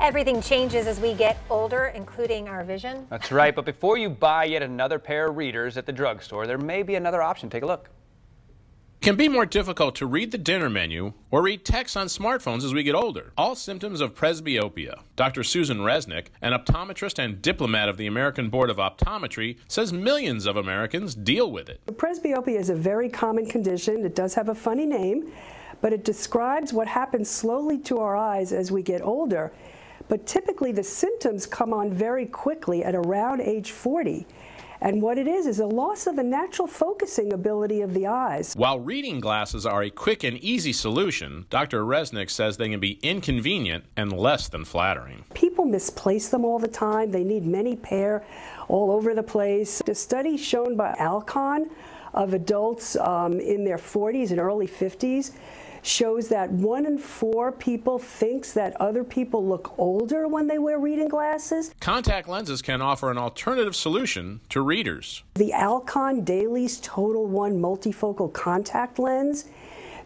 Everything changes as we get older, including our vision. That's right, but before you buy yet another pair of readers at the drugstore, there may be another option. Take a look. It can be more difficult to read the dinner menu or read text on smartphones as we get older. All symptoms of presbyopia. Dr. Susan Resnick, an optometrist and diplomat of the American Board of Optometry, says millions of Americans deal with it. Presbyopia is a very common condition. It does have a funny name, but it describes what happens slowly to our eyes as we get older. But typically the symptoms come on very quickly at around age 40. And what it is a loss of the natural focusing ability of the eyes. While reading glasses are a quick and easy solution, Dr. Resnick says they can be inconvenient and less than flattering. People misplace them all the time. They need many pair all over the place. A study shown by Alcon of adults in their 40s and early 50s shows that 1 in 4 people thinks that other people look older when they wear reading glasses. Contact lenses can offer an alternative solution to readers. The Alcon Dailies Total One multifocal contact lens.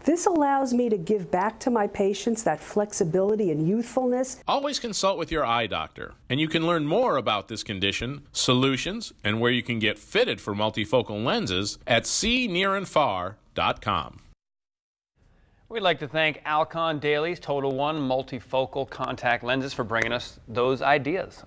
This allows me to give back to my patients that flexibility and youthfulness. Always consult with your eye doctor, and you can learn more about this condition, solutions, and where you can get fitted for multifocal lenses at seenearandfar.com. We'd like to thank Alcon Dailies Total One multifocal contact lenses for bringing us those ideas.